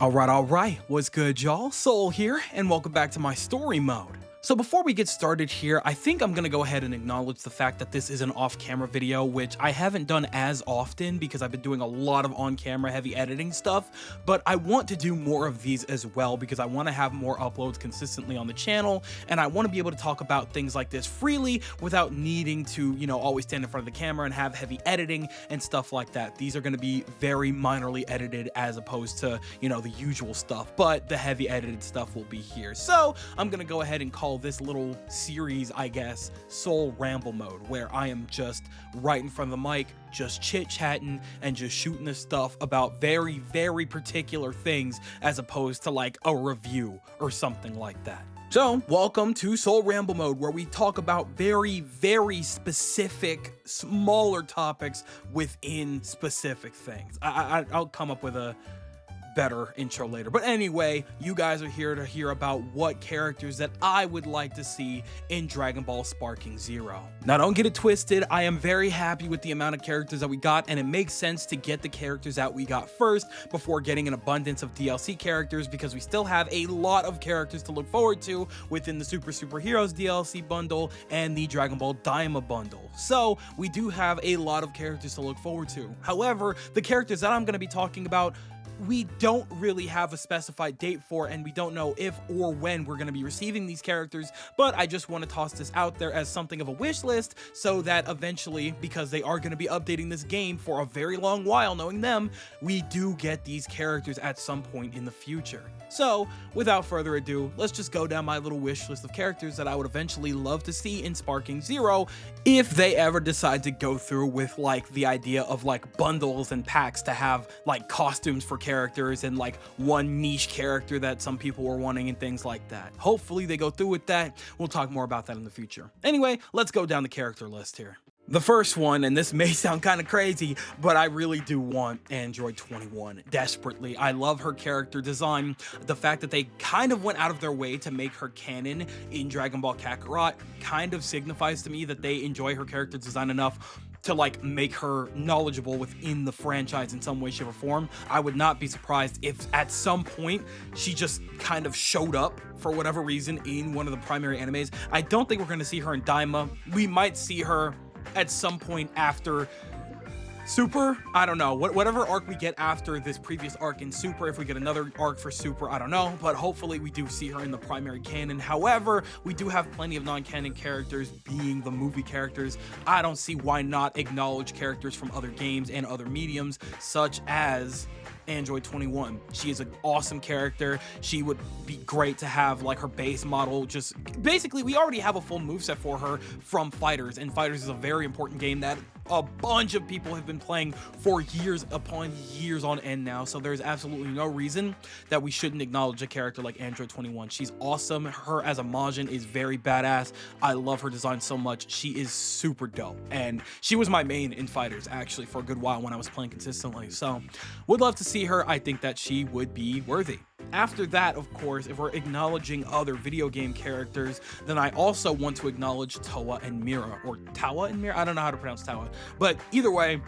Alright, what's good y'all? Soul here, and welcome back to my story mode. So before we get started here, I think I'm gonna go ahead and acknowledge the fact that this is an off-camera video, which I haven't done as often because I've been doing a lot of on-camera heavy editing stuff, but I want to do more of these as well because I want to have more uploads consistently on the channel, and I want to be able to talk about things like this freely without needing to, always stand in front of the camera and have heavy editing and stuff like that. These are gonna be very minorly edited as opposed to, the usual stuff, but the heavy edited stuff will be here. So I'm gonna go ahead and call this little series, I guess, Soul Ramble Mode, where I am just right in front of the mic, just chit-chatting and just shooting this stuff about very, very particular things as opposed to like a review or something like that. So, welcome to Soul Ramble Mode, where we talk about very, very specific, smaller topics within specific things. I'll come up with a better intro later, but anyway, you guys are here to hear about what characters that I would like to see in Dragon Ball Sparking Zero. Now don't get it twisted, I am very happy with the amount of characters that we got, and it makes sense to get the characters that we got first before getting an abundance of DLC characters, because we still have a lot of characters to look forward to within the Super Heroes DLC bundle and the Dragon Ball Daima bundle. So we do have a lot of characters to look forward to. However, the characters that I'm going to be talking about, we don't really have a specified date for, and we don't know if or when we're going to be receiving these characters, but I just want to toss this out there as something of a wish list so that eventually, because they are going to be updating this game for a very long while, knowing them, we do get these characters at some point in the future. So, without further ado, let's just go down my little wish list of characters that I would eventually love to see in Sparking Zero if they ever decide to go through with like the idea of like bundles and packs to have like costumes for characters and like one niche character that some people were wanting and things like that. Hopefully they go through with that. We'll talk more about that in the future. Anyway, let's go down the character list here. The first one, and this may sound kind of crazy, but I really do want Android 21 desperately. I love her character design. The fact that they kind of went out of their way to make her canon in Dragon Ball Kakarot kind of signifies to me that they enjoy her character design enough to like make her knowledgeable within the franchise in some way, shape, or form. I would not be surprised if at some point she just kind of showed up for whatever reason in one of the primary animes. I don't think we're going to see her in Daima. We might see her at some point after Super. I don't know, whatever arc we get after this previous arc in Super. If we get another arc for Super, I don't know, but hopefully we do see her in the primary canon. However, we do have plenty of non-canon characters being the movie characters. I don't see why not acknowledge characters from other games and other mediums, such as Android 21. She is an awesome character. She would be great to have like her base model. Just basically, we already have a full moveset for her from Fighters, and Fighters is a very important game that a bunch of people have been playing for years upon years on end now, so there's absolutely no reason that we shouldn't acknowledge a character like Android 21. She's awesome. Her as a Majin is very badass. I love her design so much. She is super dope, and she was my main in Fighters actually for a good while when I was playing consistently, so would love to see her. I think that she would be worthy. After that, of course, if we're acknowledging other video game characters, then I also want to acknowledge Towa and Mira, or Tawa and Mira? I don't know how to pronounce Tawa, but either way,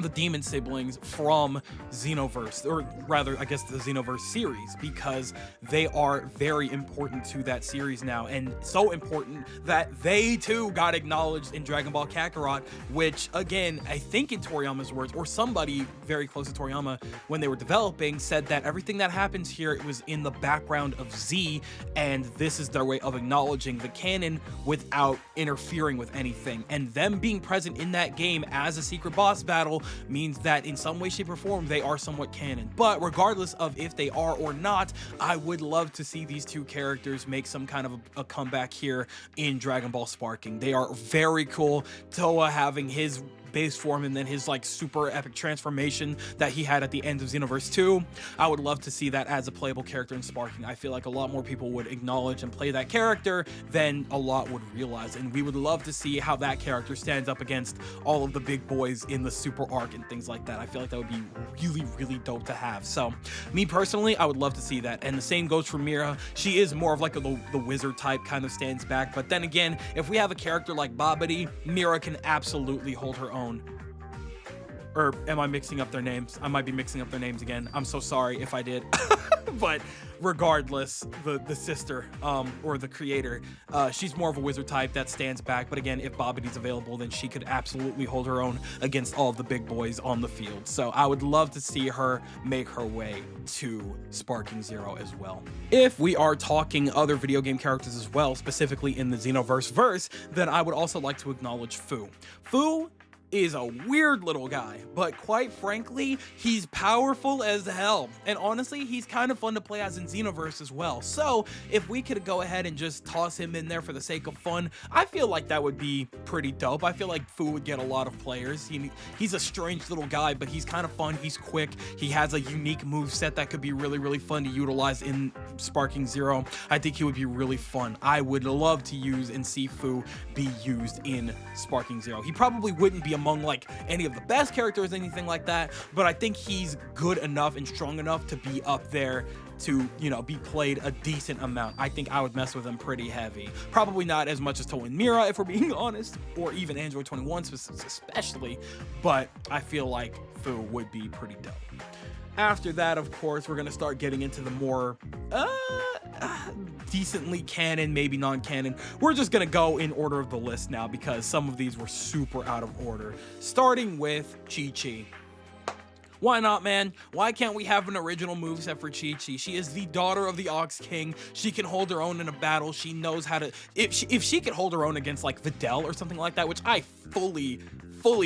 the demon siblings from Xenoverse, or rather, I guess the Xenoverse series, because they are very important to that series now, and so important that they too got acknowledged in Dragon Ball Kakarot, which again, I think in Toriyama's words, or somebody very close to Toriyama when they were developing, said that everything that happens here, it was in the background of Z, and this is their way of acknowledging the canon without interfering with anything, and them being present in that game as a secret boss battle means that in some way, shape, or form they are somewhat canon. But regardless of if they are or not, I would love to see these two characters make some kind of a comeback here in Dragon Ball Sparking. They are very cool. Towa having his base form and then his like super epic transformation that he had at the end of Xenoverse 2. I would love to see that as a playable character in Sparking. I feel like a lot more people would acknowledge and play that character than a lot would realize, and we would love to see how that character stands up against all of the big boys in the super arc and things like that. I feel like that would be really, really dope to have. So me personally, I would love to see that, and the same goes for Mira. She is more of like the wizard type, kind of stands back, but then again, if we have a character like Babidi, Mira can absolutely hold her own. or am I mixing up their names? I might be mixing up their names again. I'm so sorry if I did. But regardless, the sister, or the creator, she's more of a wizard type that stands back. But again, if Bobity's available, then she could absolutely hold her own against all of the big boys on the field. So I would love to see her make her way to Sparking Zero as well. If we are talking other video game characters as well, specifically in the Xenoverse verse, then I would also like to acknowledge Fu. Fu is a weird little guy, but quite frankly, he's powerful as hell. And honestly, he's kind of fun to play as in Xenoverse as well. So if we could go ahead and just toss him in there for the sake of fun, I feel like that would be pretty dope. I feel like Fu would get a lot of players. He's a strange little guy, but he's kind of fun. He's quick. He has a unique move set that could be really, really fun to utilize in Sparking Zero. I think he would be really fun. I would love to use and see Fu be used in Sparking Zero. He probably wouldn't be among like any of the best characters, anything like that, but I think he's good enough and strong enough to be up there to, you know, be played a decent amount. I think I would mess with him pretty heavy. Probably not as much as Toei and Mira, if we're being honest, or even Android 21 especially, but I feel like Fu would be pretty dope. After that, of course, we're going to start getting into the more decently canon, maybe non-canon. We're just going to go in order of the list now because some of these were super out of order. Starting with Chi-Chi. Why not, man? Why can't we have an original moveset for Chi-Chi? She is the daughter of the Ox King. She can hold her own in a battle. She knows how to... If she could hold her own against, like, Videl or something like that, which I fully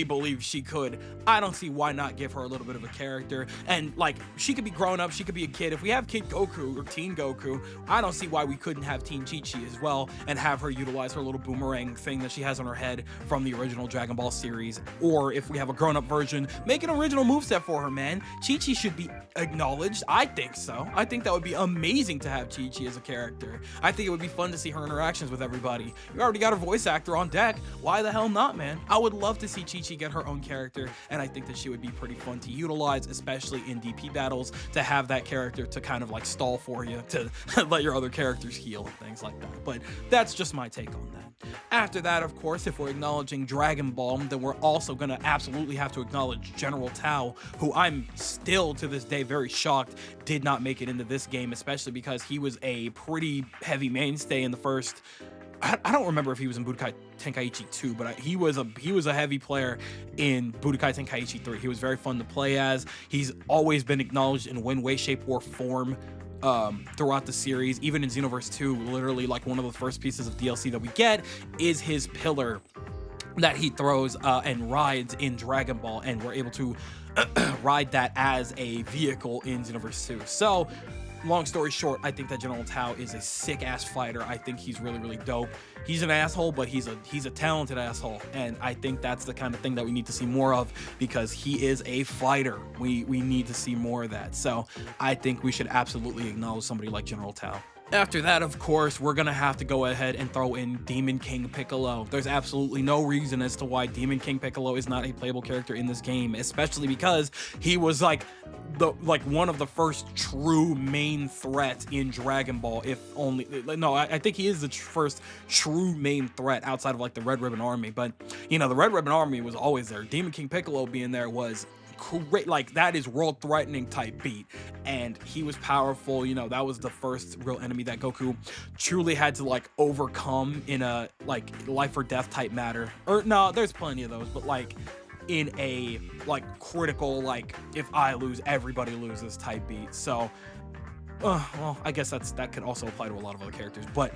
believe she could, I don't see why not give her a little bit of a character. And like, she could be grown up, she could be a kid. If we have Kid Goku or Teen Goku, I don't see why we couldn't have Teen Chi-Chi as well and have her utilize her little boomerang thing that she has on her head from the original Dragon Ball series. Or if we have a grown-up version, make an original moveset for her, man. Chi-Chi should be acknowledged. I think so. I think that would be amazing to have Chi-Chi as a character. I think it would be fun to see her interactions with everybody. You already got a voice actor on deck. Why the hell not, man? I would love to see Chi-Chi get her own character, and I think that she would be pretty fun to utilize, especially in DP battles, to have that character to kind of like stall for you, to let your other characters heal and things like that. But that's just my take on that. After that, of course, if we're acknowledging Dragon Ball, then we're also gonna absolutely have to acknowledge General Tao, who I'm still to this day very shocked did not make it into this game, especially because he was a pretty heavy mainstay in the first... I don't remember if he was in Budokai Tenkaichi 2, but he was a heavy player in Budokai Tenkaichi 3. He was very fun to play as. He's always been acknowledged in one way, shape, or form throughout the series. Even in Xenoverse 2, literally like one of the first pieces of DLC that we get is his pillar that he throws and rides in Dragon Ball, and we're able to ride that as a vehicle in Xenoverse 2. So long story short, I think that General Tao is a sick-ass fighter. I think he's really, really dope. He's an asshole, but he's a talented asshole, and I think that's the kind of thing that we need to see more of because he is a fighter. We need to see more of that. So I think we should absolutely acknowledge somebody like General Tao. After that, of course, we're gonna have to go ahead and throw in Demon King Piccolo. There's absolutely no reason as to why Demon King Piccolo is not a playable character in this game, especially because he was like one of the first true main threats in Dragon Ball. If only no, I think he is the first true main threat outside of like the Red Ribbon Army. But you know, the Red Ribbon Army was always there. Demon King Piccolo being there was great. Like, that is world threatening type beat, and he was powerful. You know, that was the first real enemy that Goku truly had to like overcome in a like life or death type matter. Or no, there's plenty of those, but like in a like critical, like if I lose everybody loses type beat. So well, I guess that could also apply to a lot of other characters, but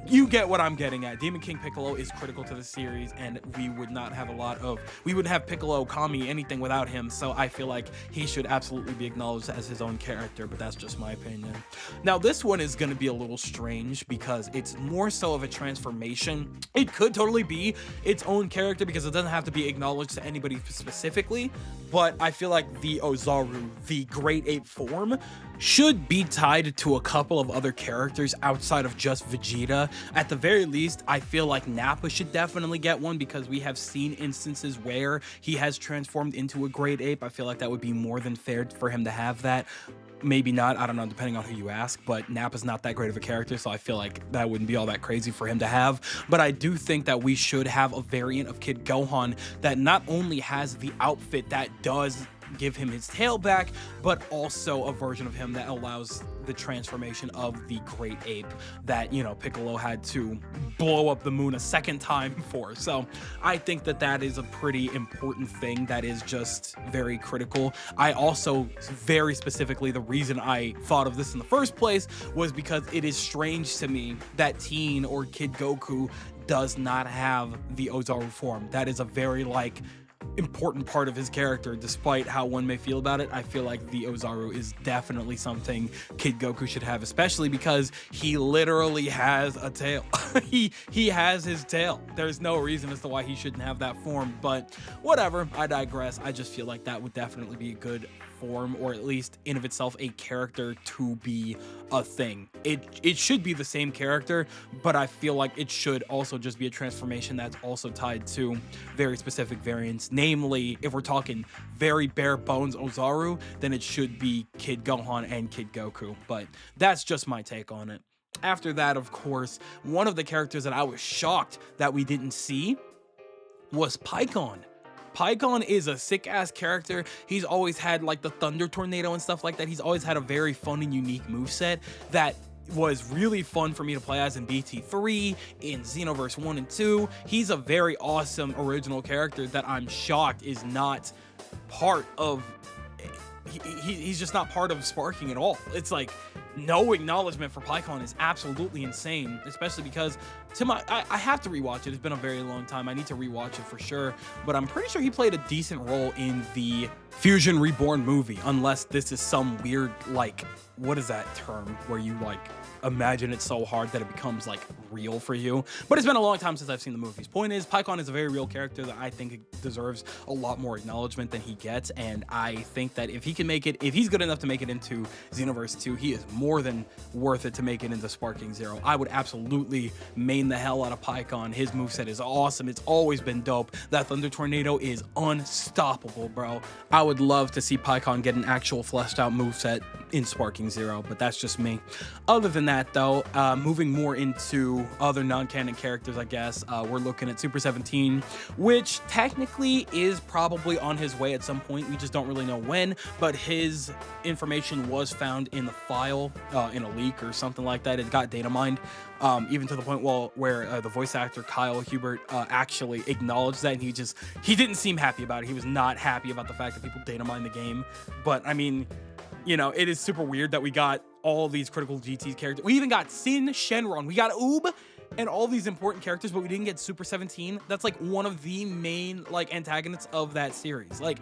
you get what I'm getting at. Demon King Piccolo is critical to the series, and we wouldn't have Piccolo, Kami, anything without him, so I feel like he should absolutely be acknowledged as his own character, but that's just my opinion. Now, this one is going to be a little strange because it's more so of a transformation. It could totally be its own character because it doesn't have to be acknowledged to anybody specifically, but I feel like the Ozaru, the Great Ape form, should be tied to a couple of other characters outside of just Vegeta. At the very least, I feel like Nappa should definitely get one because we have seen instances where he has transformed into a Great Ape. I feel like that would be more than fair for him to have that. maybe not, I don't know, depending on who you ask, but Nappa's not that great of a character, so I feel like that wouldn't be all that crazy for him to have. But I do think that we should have a variant of Kid Gohan that not only has the outfit that does give him his tail back, but also a version of him that allows the transformation of the great ape that, you know, Piccolo had to blow up the moon a second time for. So I think that that is a pretty important thing that is just very critical. I also, very specifically, the reason I thought of this in the first place was because it is strange to me that Teen or Kid Goku does not have the Ozaru form. That is a very, like, important part of his character. Despite how one may feel about it, I feel like the Ozaru is definitely something Kid Goku should have, especially because he literally has a tail. he has his tail. There's no reason as to why he shouldn't have that form, but whatever, I digress. I just feel like that would definitely be a good form, or at least in of itself a character to be a thing. It should be the same character, but I feel like it should also just be a transformation that's also tied to very specific variants. Namely, if we're talking very bare bones Ozaru, then it should be Kid Gohan and Kid Goku, but that's just my take on it. After that, of course, one of the characters that I was shocked that we didn't see was Pikon. Pikon is a sick-ass character. He's always had like the Thunder Tornado and stuff like that. He's always had a very fun and unique moveset that was really fun for me to play as in BT3, in Xenoverse 1 and 2. He's a very awesome original character that I'm shocked is not part of... He's just not part of Sparking at all. It's like no acknowledgement for Pikon is absolutely insane, especially because I have to rewatch it. It's been a very long time. I need to rewatch it for sure, but I'm pretty sure he played a decent role in the Fusion Reborn movie, unless this is some weird, like, what is that term where you like imagine it so hard that it becomes like real for you. But it's been a long time since I've seen the movies. Point is, Pikon is a very real character that I think deserves a lot more acknowledgement than he gets, and I think that if he can make it, if he's good enough to make it into Xenoverse 2, he is more than worth it to make it into Sparking Zero. I would absolutely main the hell out of Pikon. His moveset is awesome. It's always been dope. That Thunder Tornado is unstoppable, bro. I would love to see Pikon get an actual fleshed out moveset in Sparking Zero, but that's just me. Other than that, though, moving more into other non-canon characters, I guess, we're looking at Super 17, which technically is probably on his way at some point. We just don't really know when, but his information was found in the file, in a leak or something like that. It got data mined, even to the point where the voice actor Kyle Hubert actually acknowledged that, and he didn't seem happy about it. He was not happy about the fact that people data mined the game, but I mean, you know, it is super weird that we got all these critical GT characters. We even got Sin Shenron. We got Oob and all these important characters, but we didn't get Super 17. That's like one of the main like antagonists of that series. Like,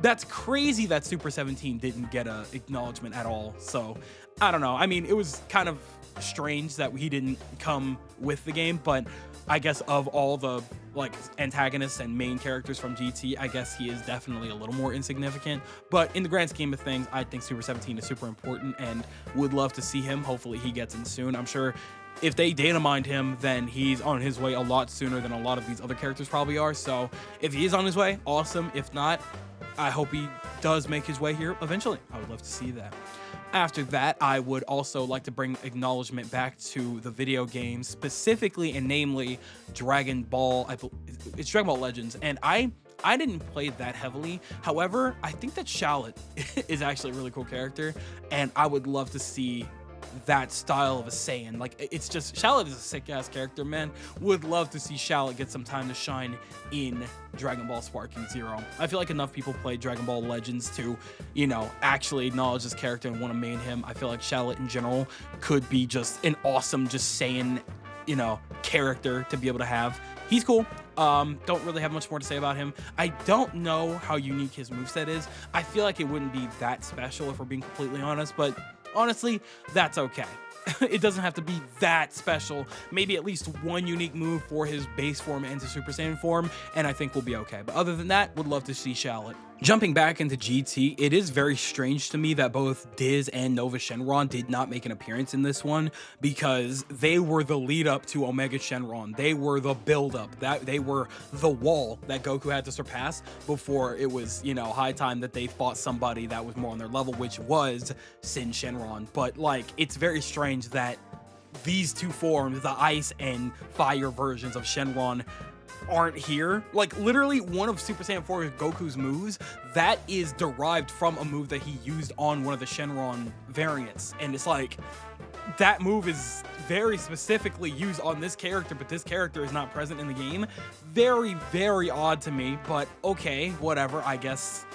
that's crazy that Super 17 didn't get a acknowledgement at all. So I don't know. I mean, it was kind of strange that he didn't come with the game, but I guess of all the like antagonists and main characters from GT, I guess he is definitely a little more insignificant. But in the grand scheme of things, I think Super 17 is super important and would love to see him. Hopefully he gets in soon. I'm sure if they data mined him, then he's on his way a lot sooner than a lot of these other characters probably are. So if he is on his way, awesome. If not, I hope he does make his way here eventually. I would love to see that. After that, I would also like to bring acknowledgement back to the video games, specifically and namely Dragon Ball. It's Dragon Ball Legends, and I didn't play that heavily. However, I think that Shallot is actually a really cool character, and I would love to see that style of a Saiyan. Like, it's just, Shallot is a sick ass character, man. Would love to see Shallot get some time to shine in Dragon Ball Sparking Zero. I feel like enough people play Dragon Ball Legends to, you know, actually acknowledge this character and want to main him. I feel like Shallot in general could be just an awesome, just Saiyan, you know, character to be able to have. He's cool. Don't really have much more to say about him. I don't know how unique his moveset is. I feel like it wouldn't be that special if we're being completely honest, but honestly, that's okay. It doesn't have to be that special. Maybe at least one unique move for his base form and his Super Saiyan form, and I think we'll be okay. But other than that, would love to see Shallot. Jumping back into GT, it is very strange to me that both Diz and Nova Shenron did not make an appearance in this one, because they were the lead up to Omega Shenron. They were the build up, that they were the wall that Goku had to surpass before it was, you know, high time that they fought somebody that was more on their level, which was Sin Shenron. But like, it's very strange that these two forms, the ice and fire versions of Shenron, aren't here. Like, literally one of Super Saiyan 4 Goku's moves, that is derived from a move that he used on one of the Shenron variants, and it's like, that move is very specifically used on this character, but this character is not present in the game. Very, very odd to me, but okay, whatever, I guess.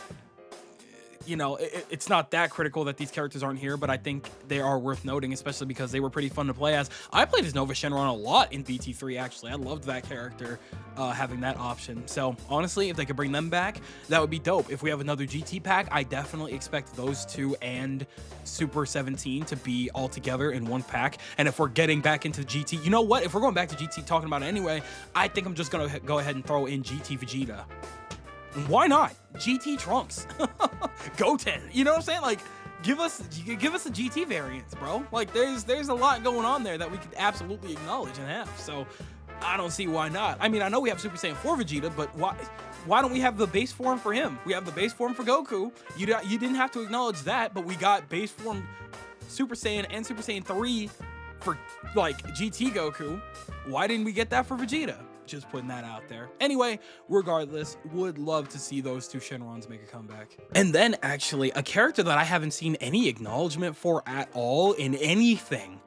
You know, it's not that critical that these characters aren't here, but I think they are worth noting, especially because they were pretty fun to play as. I played as Nova Shenron a lot in BT3, actually. I loved that character, having that option. So, honestly, if they could bring them back, that would be dope. If we have another GT pack, I definitely expect those two and Super 17 to be all together in one pack. And if we're getting back into GT, you know what? If we're going back to GT talking about it anyway, I think I'm just going to go ahead and throw in GT Vegeta. Why not? GT Trunks. Goten. You know what I'm saying? Like, give us a GT variant, bro. Like, there's a lot going on there that we could absolutely acknowledge and have. So I don't see why not. I mean, I know we have Super Saiyan 4 Vegeta, but why don't we have the base form for him? We have the base form for Goku. You didn't have to acknowledge that, but we got base form Super Saiyan and Super Saiyan 3 for, like, GT Goku. Why didn't we get that for Vegeta? Just putting that out there. Anyway, regardless, would love to see those two Shenrons make a comeback. And then, actually, a character that I haven't seen any acknowledgement for at all in anything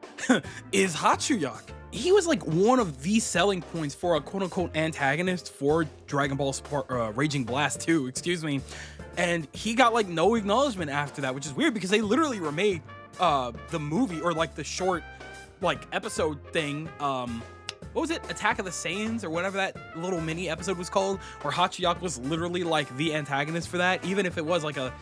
is Hatchiyack. He was like one of the selling points for a quote-unquote antagonist for Dragon Ball Raging Blast 2, excuse me. And he got like no acknowledgement after that, which is weird because they literally remade the movie, or like the short like episode thing, what was it? Attack of the Saiyans, or whatever that little mini episode was called, where Hatchiyack was literally like the antagonist for that. Even if it was like a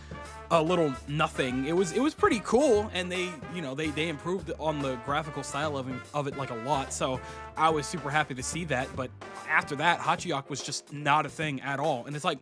little nothing, it was pretty cool, and they, you know, they improved on the graphical style of it like a lot. So I was super happy to see that. But after that, Hatchiyack was just not a thing at all, and it's like,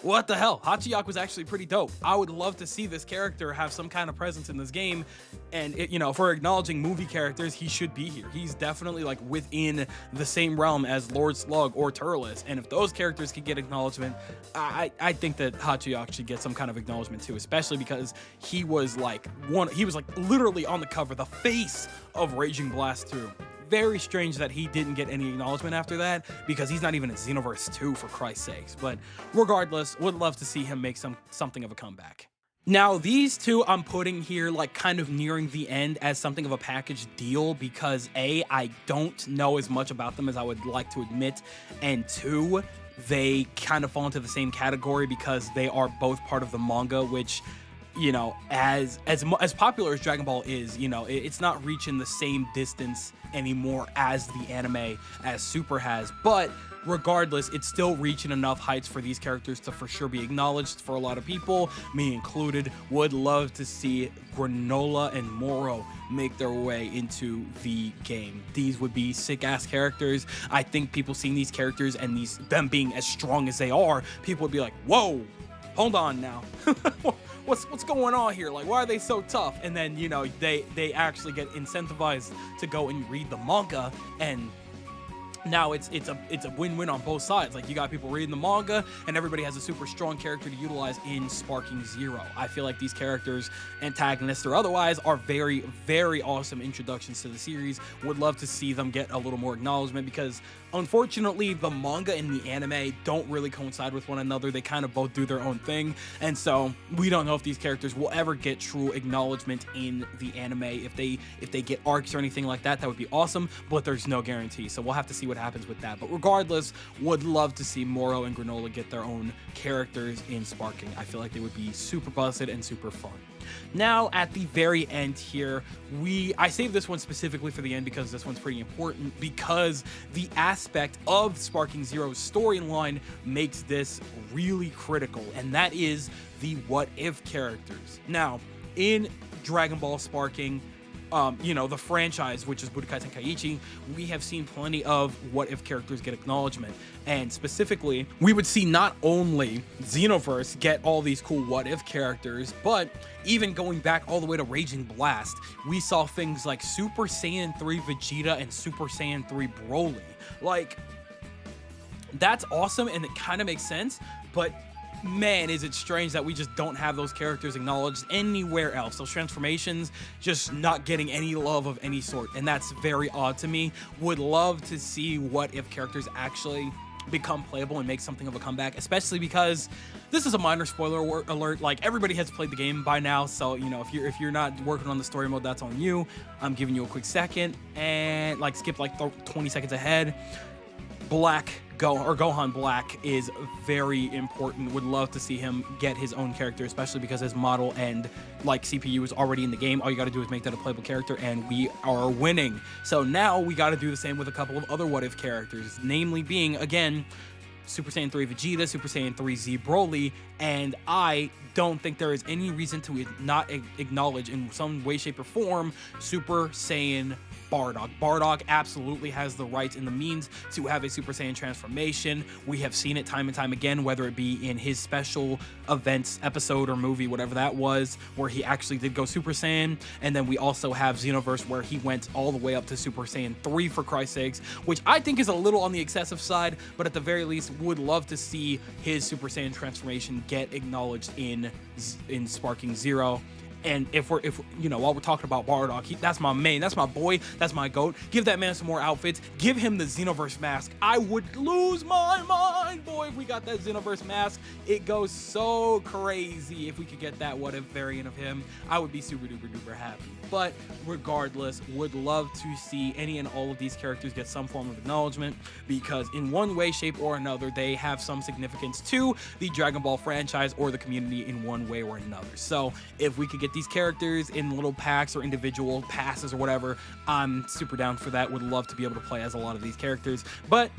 what the hell? Hatchiyack was actually pretty dope. I would love to see this character have some kind of presence in this game. And, you know, if we're acknowledging movie characters, he should be here. He's definitely, like, within the same realm as Lord Slug or Turles. And if those characters could get acknowledgement, I think that Hatchiyack should get some kind of acknowledgement too, especially because he was, like, literally on the cover, the face of Raging Blast 2. Very strange that he didn't get any acknowledgement after that, because he's not even in Xenoverse 2, for Christ's sakes. But regardless, would love to see him make something of a comeback. Now, these two I'm putting here like kind of nearing the end as something of a package deal, because A, I don't know as much about them as I would like to admit, and two, they kind of fall into the same category because they are both part of the manga, which, you know, as popular as Dragon Ball is, you know, it's not reaching the same distance anymore as the anime as Super has, but regardless, it's still reaching enough heights for these characters to for sure be acknowledged for a lot of people, me included. Would love to see Granola and Moro make their way into the game. These would be sick-ass characters. I think people seeing these characters and them being as strong as they are, people would be like, whoa, hold on now. What's going on here? Like, why are they so tough? And then, you know, they actually get incentivized to go and read the manga, and now it's a win-win on both sides. Like, you got people reading the manga, and everybody has a super strong character to utilize in Sparking Zero. I feel like these characters, antagonists or otherwise, are very, very awesome introductions to the series. Would love to see them get a little more acknowledgement, because unfortunately the manga and the anime don't really coincide with one another. They kind of both do their own thing, and so we don't know if these characters will ever get true acknowledgement in the anime. If they get arcs or anything like that, that would be awesome, but there's no guarantee, so we'll have to see what happens with that. But regardless, would love to see Moro and Granola get their own characters in Sparking. I feel like they would be super busted and super fun. Now, at the very end here, I saved this one specifically for the end because this one's pretty important, because the aspect of Sparking Zero's storyline makes this really critical, and that is the what if characters. Now, in Dragon Ball Sparking, you know, the franchise, which is Budokai Tenkaichi, we have seen plenty of what if characters get acknowledgement. And specifically, we would see not only Xenoverse get all these cool what if characters, but even going back all the way to Raging Blast, we saw things like Super Saiyan 3 Vegeta and Super Saiyan 3 Broly. Like, that's awesome, and it kind of makes sense, but man, is it strange that we just don't have those characters acknowledged anywhere else. Those transformations just not getting any love of any sort, and that's very odd to me. Would love to see what if characters actually become playable and make something of a comeback, especially because this is a minor spoiler alert. Like, everybody has played the game by now, so you know, if you're not working on the story mode, that's on you. I'm giving you a quick second and like skip like 20 seconds ahead. Gohan Black is very important. Would love to see him get his own character, especially because his model and like CPU is already in the game. All you got to do is make that a playable character, and we are winning. So now we got to do the same with a couple of other what if characters, namely being, again, Super Saiyan 3 Vegeta, Super Saiyan 3 Z Broly, and I don't think there is any reason to not acknowledge in some way, shape, or form Super Saiyan Bardock. Bardock absolutely has the rights and the means to have a Super Saiyan transformation. We have seen it time and time again, whether it be in his special events episode or movie, whatever that was, where he actually did go Super Saiyan. And then we also have Xenoverse, where he went all the way up to Super Saiyan 3, for Christ's sakes, which I think is a little on the excessive side, but at the very least would love to see his Super Saiyan transformation get acknowledged in Sparking Zero. And if you know, while we're talking about Bardock, that's my main, that's my boy, that's my goat. Give that man some more outfits. Give him the Xenoverse mask. I would lose my mind, boy, if we got that Xenoverse mask. It goes so crazy. If we could get that what if variant of him, I would be super duper duper happy. But regardless, would love to see any and all of these characters get some form of acknowledgement, because in one way, shape, or another, they have some significance to the Dragon Ball franchise or the community in one way or another. So if we could get these characters in little packs or individual passes or whatever, I'm super down for that. Would love to be able to play as a lot of these characters. But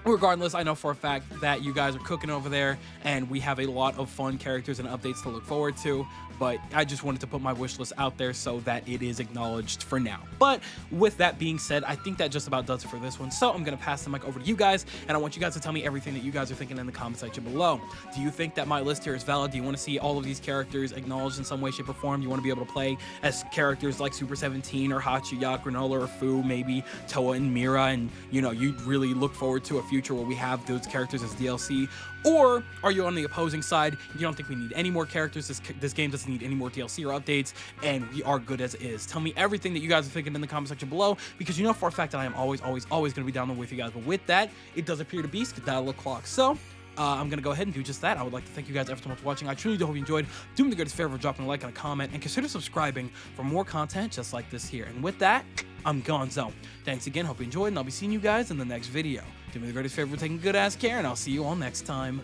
regardless, I know for a fact that you guys are cooking over there, and we have a lot of fun characters and updates to look forward to. But I just wanted to put my wish list out there so that it is acknowledged for now. But with that being said, I think that just about does it for this one. So I'm going to pass the mic over to you guys, and I want you guys to tell me everything that you guys are thinking in the comment section below. Do you think that my list here is valid? Do you want to see all of these characters acknowledged in some way, shape, or form? Do you want to be able to play as characters like Super 17 or Hatchiyack, Granola, or Fu, maybe Toa and Mira, and you know, you really look forward to a future where we have those characters as DLC? Or are you on the opposing side? You don't think we need any more characters? This game doesn't need any more DLC or updates, and we are good as is. Tell me everything that you guys are thinking in the comment section below, because you know for a fact that I am always going to be down there with you guys. But with that, it does appear to be skedaddle o'clock. So I'm going to go ahead and do just that. I would like to thank you guys ever so much for watching. I truly do hope you enjoyed. Do me the greatest favor of dropping a like and a comment, and consider subscribing for more content just like this here. And with that, I'm Gonzo. Thanks again. Hope you enjoyed, and I'll be seeing you guys in the next video. Do me the greatest favor of taking good ass care, and I'll see you all next time.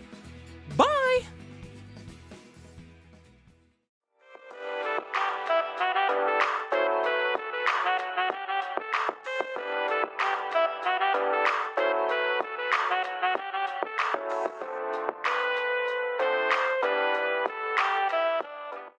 Bye!